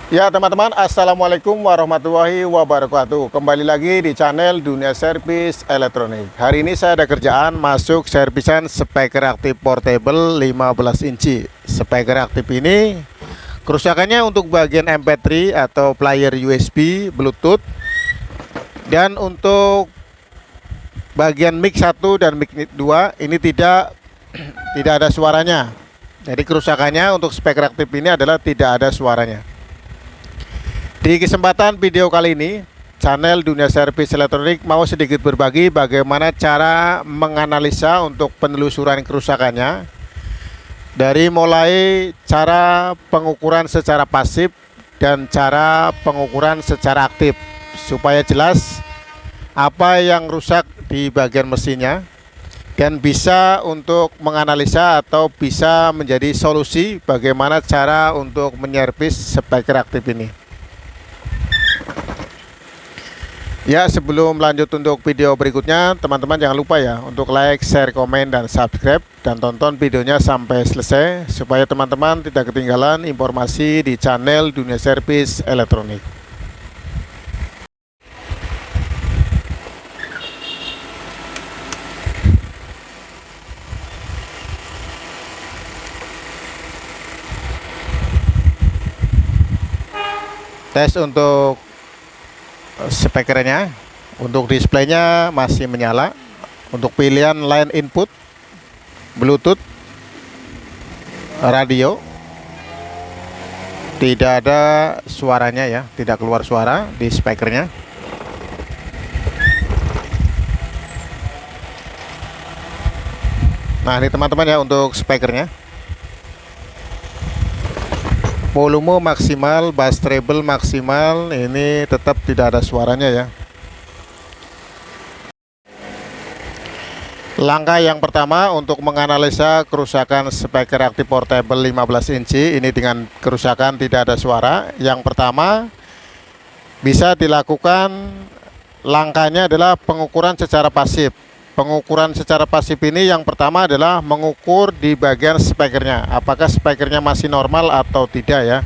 Ya teman-teman, Assalamualaikum warahmatullahi wabarakatuh. Kembali lagi di channel Dunia Servis Elektronik. Hari ini saya ada kerjaan masuk servisan speaker aktif portable 15 inci. Speaker aktif ini kerusakannya untuk bagian MP3 atau player USB Bluetooth, dan untuk bagian mic 1 dan mic 2 ini tidak ada suaranya. Jadi kerusakannya untuk speaker aktif ini adalah tidak ada suaranya. Di kesempatan video kali ini, channel Dunia Servis Elektronik mau sedikit berbagi bagaimana cara menganalisa untuk penelusuran kerusakannya, dari mulai cara pengukuran secara pasif dan cara pengukuran secara aktif, supaya jelas apa yang rusak di bagian mesinnya dan bisa untuk menganalisa atau bisa menjadi solusi bagaimana cara untuk menyervis speaker aktif ini. Ya, sebelum lanjut untuk video berikutnya, teman-teman jangan lupa ya untuk like, share, komen, dan subscribe, dan tonton videonya sampai selesai supaya teman-teman tidak ketinggalan informasi di channel Dunia Servis Elektronik. Tes untuk speakernya. Untuk displaynya masih menyala. Untuk pilihan line input Bluetooth, radio, tidak ada suaranya ya, tidak keluar suara di speakernya. Nah, ini teman-teman ya untuk speakernya. Volume maksimal, bass treble maksimal, ini tetap tidak ada suaranya ya. Langkah yang pertama untuk menganalisa kerusakan speaker aktif portable 15 inci ini dengan kerusakan tidak ada suara. Yang pertama bisa dilakukan, langkahnya adalah pengukuran secara pasif. Pengukuran secara pasif ini yang pertama adalah mengukur di bagian speakernya, apakah speakernya masih normal atau tidak ya.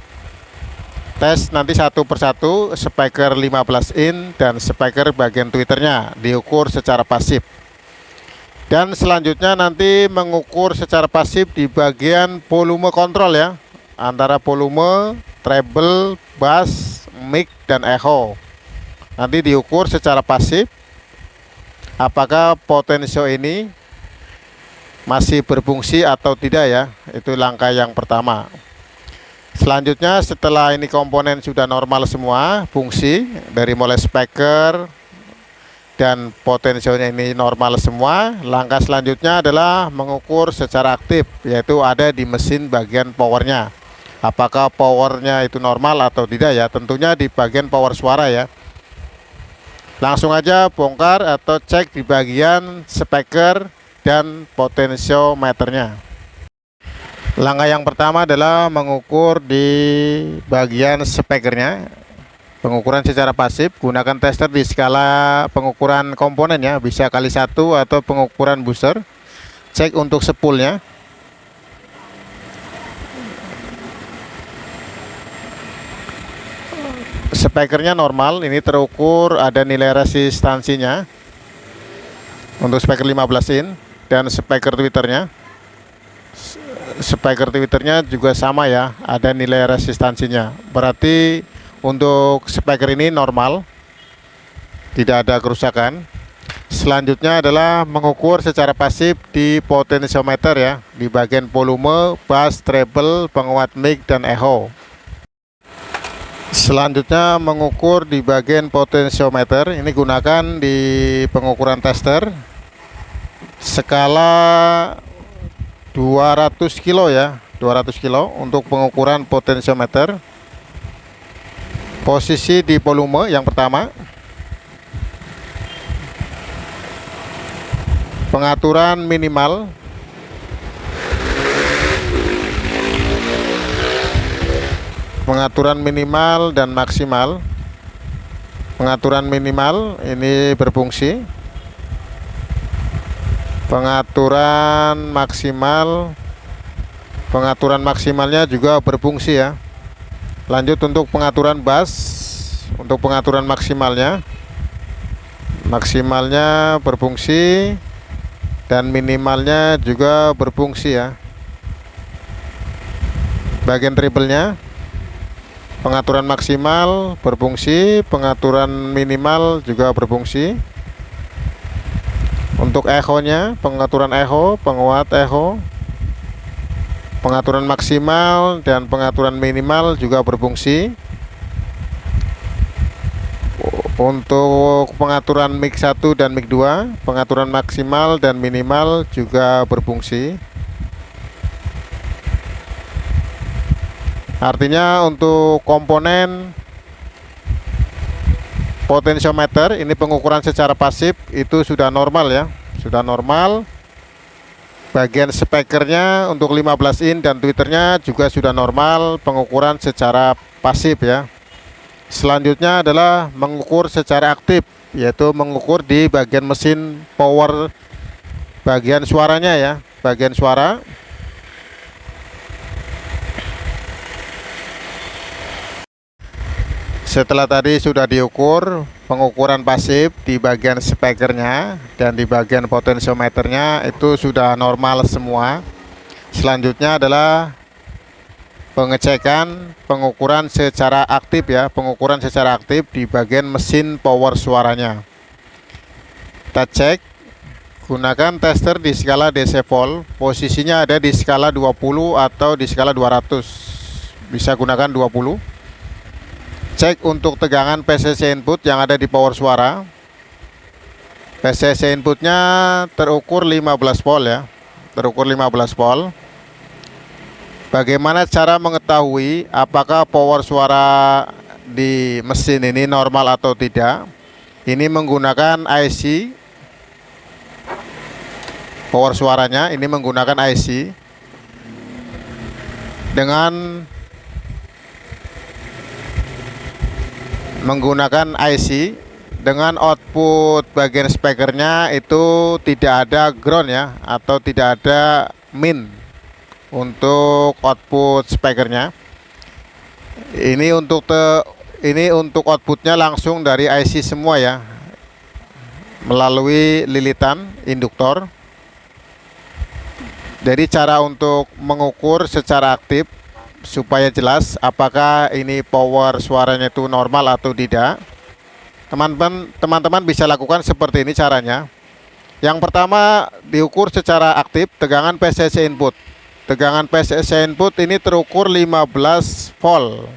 Tes nanti satu persatu speaker 15 in dan speaker bagian tweeternya diukur secara pasif. Dan selanjutnya nanti mengukur secara pasif di bagian volume kontrol ya, antara volume, treble, bass, mic, dan echo. Nanti diukur secara pasif apakah potensio ini masih berfungsi atau tidak ya. Itu langkah yang pertama. Selanjutnya setelah ini komponen sudah normal semua fungsi, dari mulai speaker dan potensionya ini normal semua, langkah selanjutnya adalah mengukur secara aktif, yaitu ada di mesin bagian powernya, apakah powernya itu normal atau tidak ya. Tentunya di bagian power suara ya. Langsung aja bongkar atau cek di bagian speaker dan potensiometernya. Langkah yang pertama adalah mengukur di bagian speakernya. Pengukuran secara pasif, gunakan tester di skala pengukuran komponen ya, bisa kali 1 atau pengukuran booster. Cek untuk spoolnya. Speakernya normal, ini terukur ada nilai resistansinya untuk speaker 15 in, dan speaker tweeternya. Speaker tweeternya juga sama ya, ada nilai resistansinya. Berarti untuk speaker ini normal, tidak ada kerusakan. Selanjutnya adalah mengukur secara pasif di potensiometer ya, di bagian volume, bass, treble, penguat mic, dan echo. Selanjutnya mengukur di bagian potensiometer, ini gunakan di pengukuran tester skala 200 kilo ya, 200 kilo untuk pengukuran potensiometer. Posisi di volume yang pertama, pengaturan minimal, pengaturan minimal dan maksimal. Pengaturan minimal ini berfungsi, pengaturan maksimalnya juga berfungsi ya. Lanjut untuk pengaturan bass. Untuk pengaturan maksimalnya berfungsi dan minimalnya juga berfungsi ya. Bagian treble-nya pengaturan maksimal berfungsi, pengaturan minimal juga berfungsi. Untuk echo-nya, pengaturan echo, penguat echo, pengaturan maksimal dan pengaturan minimal juga berfungsi. Untuk pengaturan mic 1 dan mic 2, pengaturan maksimal dan minimal juga berfungsi. Artinya untuk komponen potentiometer ini pengukuran secara pasif itu sudah normal ya, sudah normal. Bagian speakernya untuk 15 in dan tweeternya juga sudah normal, pengukuran secara pasif ya. Selanjutnya adalah mengukur secara aktif, yaitu mengukur di bagian mesin power, bagian suaranya ya, bagian suara. Setelah tadi sudah diukur pengukuran pasif di bagian speakernya dan di bagian potentiometernya itu sudah normal semua. Selanjutnya adalah pengecekan pengukuran secara aktif ya, pengukuran secara aktif di bagian mesin power suaranya. Kita cek gunakan tester di skala DC volt, posisinya ada di skala 20 atau di skala 200, bisa gunakan 20. Cek untuk tegangan PCC input yang ada di power suara. PCC inputnya terukur 15 volt ya, terukur 15 volt. Bagaimana cara mengetahui apakah power suara di mesin ini normal atau tidak? Ini menggunakan IC power suaranya, ini menggunakan IC dengan output bagian speakernya itu tidak ada ground ya, atau tidak ada min untuk output speakernya. Ini untuk outputnya langsung dari IC semua ya, melalui lilitan induktor. Jadi cara untuk mengukur secara aktif supaya jelas apakah ini power suaranya itu normal atau tidak, teman-teman bisa lakukan seperti ini caranya. Yang pertama, diukur secara aktif tegangan PCC input. Tegangan PCC input ini terukur 15 volt.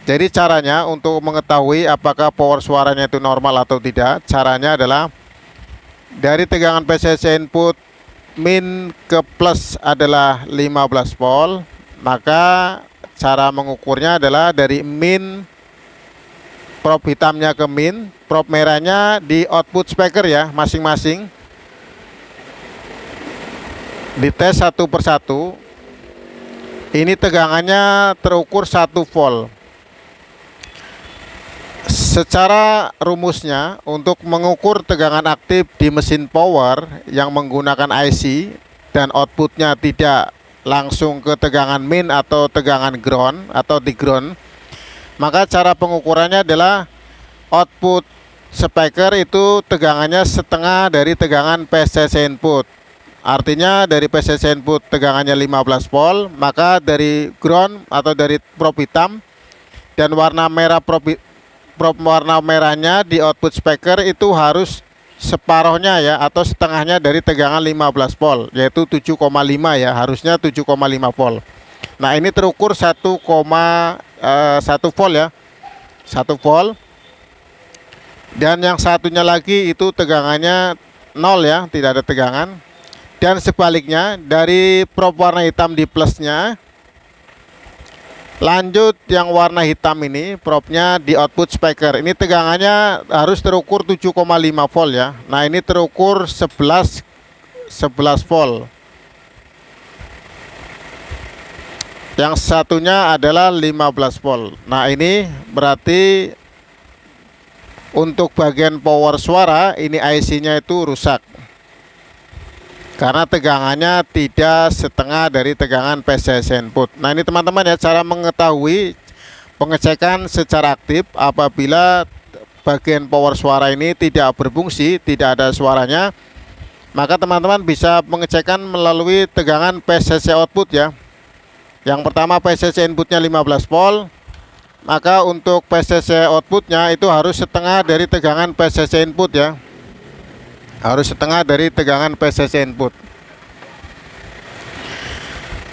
Jadi caranya untuk mengetahui apakah power suaranya itu normal atau tidak, caranya adalah dari tegangan PCC input min ke plus adalah 15 volt, maka cara mengukurnya adalah dari min probe hitamnya ke min, probe merahnya di output speaker ya, masing-masing. Dites satu persatu. Ini tegangannya terukur 1 volt. Secara rumusnya untuk mengukur tegangan aktif di mesin power yang menggunakan IC dan outputnya tidak langsung ke tegangan min atau tegangan ground atau di ground, maka cara pengukurannya adalah output speaker itu tegangannya setengah dari tegangan PCC input. Artinya dari PCC input tegangannya 15 volt, maka dari ground atau dari probe hitam dan warna merah probe warna merahnya di output speaker itu harus separohnya ya, atau setengahnya dari tegangan 15 volt, yaitu 7,5 ya, harusnya 7,5 volt. Nah, ini terukur 1 volt ya, 1 volt. Dan yang satunya lagi itu tegangannya 0 ya, tidak ada tegangan. Dan sebaliknya dari probe warna hitam di plusnya, lanjut yang warna hitam ini probe-nya di output speaker, ini tegangannya harus terukur 7,5 volt ya. Nah, ini terukur 11 volt. Yang satunya adalah 15 volt. Nah, ini berarti untuk bagian power suara ini IC-nya itu rusak. karena tegangannya tidak setengah dari tegangan PCC input. Nah, ini teman-teman ya, cara mengetahui pengecekan secara aktif apabila bagian power suara ini tidak berfungsi, tidak ada suaranya, maka teman-teman bisa pengecekan melalui tegangan PCC output ya. Yang pertama PCC inputnya 15 volt, maka untuk PCC outputnya itu harus setengah dari tegangan PCC input ya. Harus setengah dari tegangan PCC input.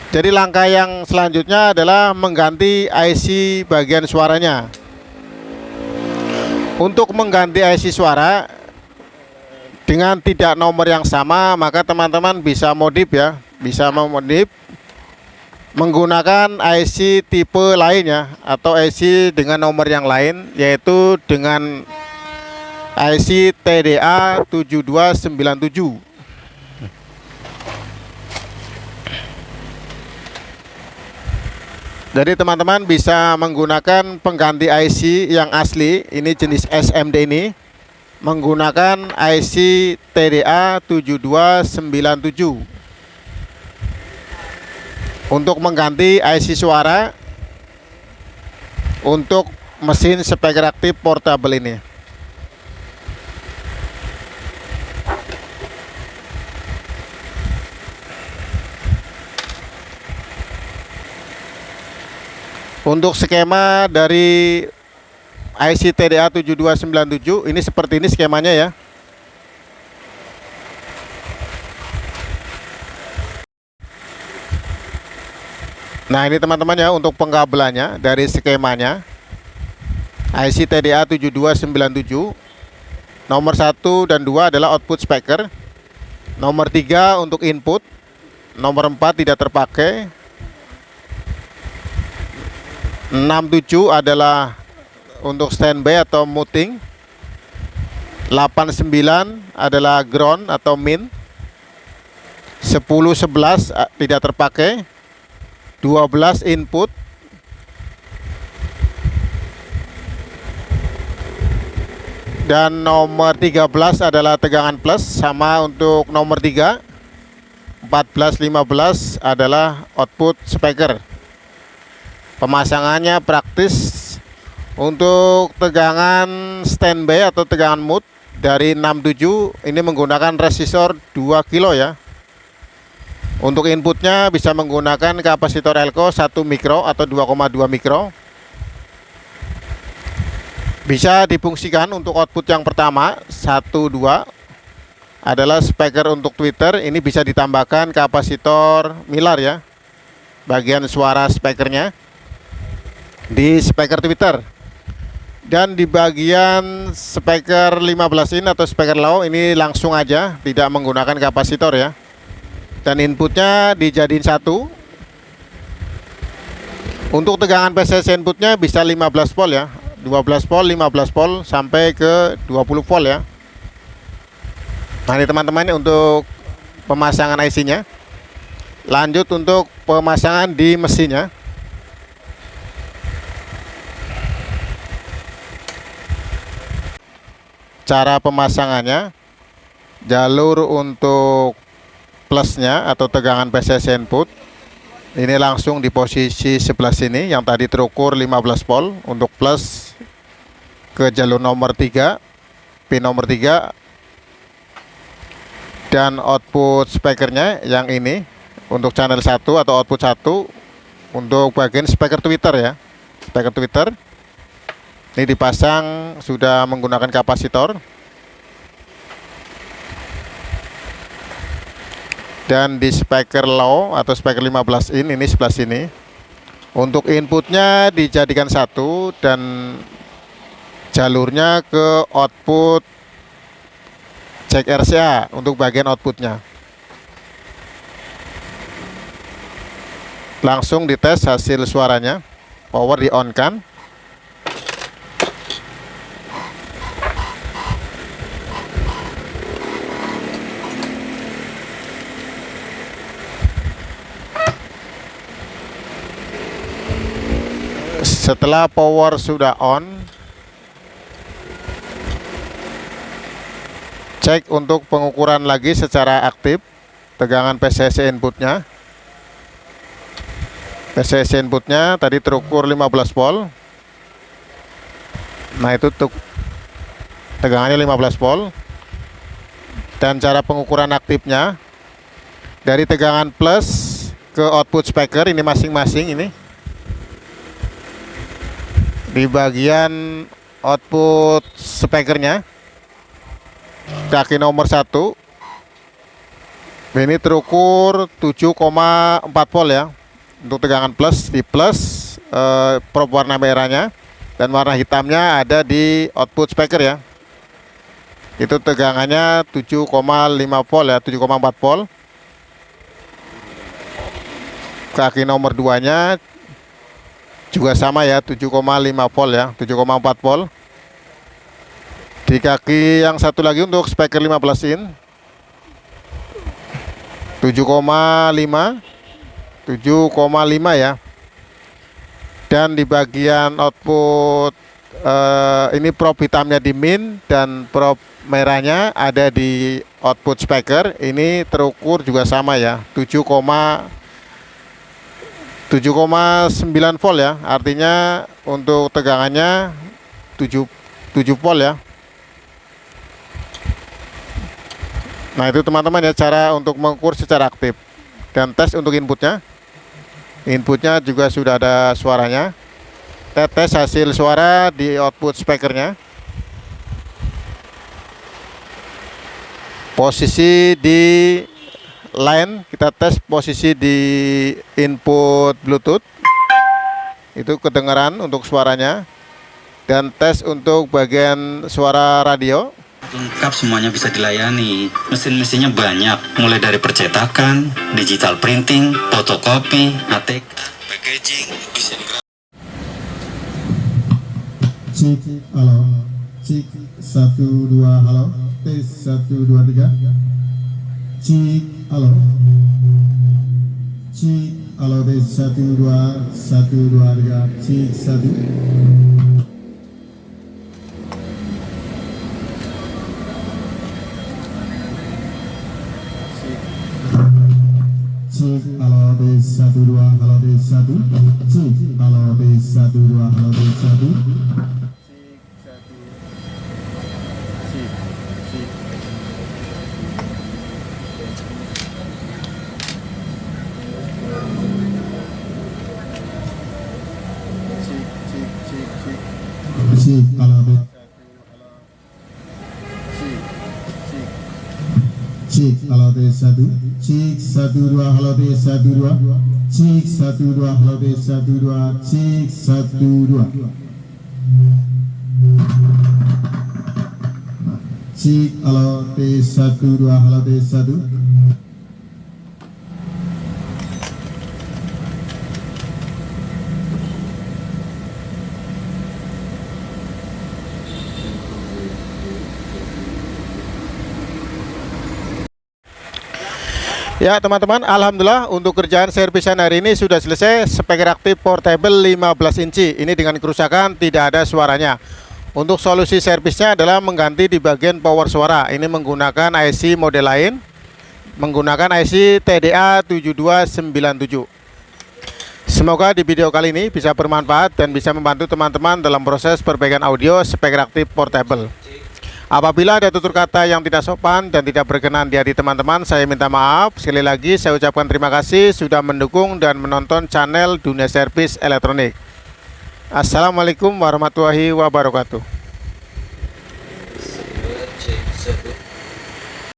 Jadi langkah yang selanjutnya adalah mengganti IC bagian suaranya. Untuk mengganti IC suara dengan tidak nomor yang sama, maka teman-teman bisa modif ya, bisa memodif menggunakan IC tipe lain ya, atau IC dengan nomor yang lain, yaitu dengan IC TDA 7297. Jadi teman-teman bisa menggunakan pengganti IC yang asli, ini jenis SMD ini, menggunakan IC TDA 7297 untuk mengganti IC suara untuk mesin speaker aktif portable ini. Untuk skema dari IC TDA 7297 ini seperti ini skemanya ya. Nah, ini teman-teman ya, untuk pengkabelannya dari skemanya. IC TDA 7297, nomor 1 dan 2 adalah output speaker, nomor 3 untuk input, nomor 4 tidak terpakai, 67 adalah untuk standby atau muting, 89 adalah ground atau min, 10 11 tidak terpakai, 12 input, dan nomor 13 adalah tegangan plus, sama untuk nomor 3. 14 15 adalah output speaker. Pemasangannya praktis. Untuk tegangan standby atau tegangan mute dari 67 ini menggunakan resistor 2 kilo ya. Untuk inputnya bisa menggunakan kapasitor Elco 1 mikro atau 2,2 mikro. Bisa difungsikan untuk output yang pertama 1 2 adalah speaker untuk tweeter. Ini bisa ditambahkan kapasitor Miller ya, bagian suara speakernya di speaker tweeter. Dan di bagian speaker 15 in atau speaker low ini langsung aja, tidak menggunakan kapasitor ya. Dan inputnya dijadiin 1. Untuk tegangan PCC inputnya bisa 15 volt ya, 12 volt, 15 volt sampai ke 20 volt ya. Nah, ini teman-teman untuk pemasangan IC-nya. Lanjut untuk pemasangan di mesinnya. Cara pemasangannya, jalur untuk plusnya atau tegangan PCC input ini langsung di posisi sebelah sini, yang tadi terukur 15 volt untuk plus ke jalur nomor 3, pin nomor 3, dan output speakernya yang ini untuk channel 1 atau output 1 untuk bagian speaker tweeter ya. Speaker tweeter ini dipasang sudah menggunakan kapasitor. Dan di speaker low atau speaker 15 in ini sebelah sini, untuk inputnya dijadikan 1 dan jalurnya ke output jack RCA untuk bagian outputnya. Langsung dites hasil suaranya. Power di on kan. Setelah power sudah on, cek untuk pengukuran lagi secara aktif tegangan PCC inputnya. PCC inputnya tadi terukur 15 volt. Nah, itu tegangannya 15 volt. Dan cara pengukuran aktifnya dari tegangan plus ke output speaker ini masing-masing ini. Di bagian output speakernya kaki nomor 1 ini terukur 7,4 volt ya. Untuk tegangan plus di plus probe warna merahnya, dan warna hitamnya ada di output speaker ya. Itu tegangannya 7,5 volt ya, 7,4 volt. Kaki nomor 2 nya juga sama ya, 7,5 volt ya, 7,4 volt. Di kaki yang satu lagi untuk speaker 15 in 7,5 ya. Dan di bagian output ini probe hitamnya di min dan probe merahnya ada di output speaker. Ini terukur juga sama ya, 7,9 volt ya. Artinya untuk tegangannya 7 volt ya. Nah, itu teman-teman ya cara untuk mengukur secara aktif. Dan tes untuk inputnya. Inputnya juga sudah ada suaranya. Kita tes hasil suara di output speakernya. Posisi di line, kita tes posisi di input Bluetooth. Itu kedengaran untuk suaranya. Dan tes untuk bagian suara radio. Lengkap, semuanya bisa dilayani. Mesin-mesinnya banyak, mulai dari percetakan, digital printing, fotokopi, ATK, packaging, desain grafis. Cek, halo. Cek 1 2 halo. Tes 1 2 3. Cek, halo. Cek, halo. Tes 1 2 3. Cek 1. Cek, halo tes 1 2 halo tes 1. Cek, halo tes 1 2 halo tes 1. Cek, halo tes. Cek, halo tes 1. Cek 1 2 halo tes 1 2. Cek 1 2 halo tes 1 2. Cek 1 2. Cek, halo tes 1 2 halo tes 1. Ya teman-teman, alhamdulillah untuk kerjaan servisan hari ini sudah selesai. Speaker aktif portable 15 inci ini dengan kerusakan tidak ada suaranya. Untuk solusi servisnya adalah mengganti di bagian power suara. Ini menggunakan IC model lain, menggunakan IC TDA 7297. Semoga di video kali ini bisa bermanfaat dan bisa membantu teman-teman dalam proses perbaikan audio speaker aktif portable. Apabila ada tutur kata yang tidak sopan dan tidak berkenan di hati teman-teman, saya minta maaf. Sekali lagi saya ucapkan terima kasih sudah mendukung dan menonton channel Dunia Servis Elektronik. Assalamualaikum warahmatullahi wabarakatuh.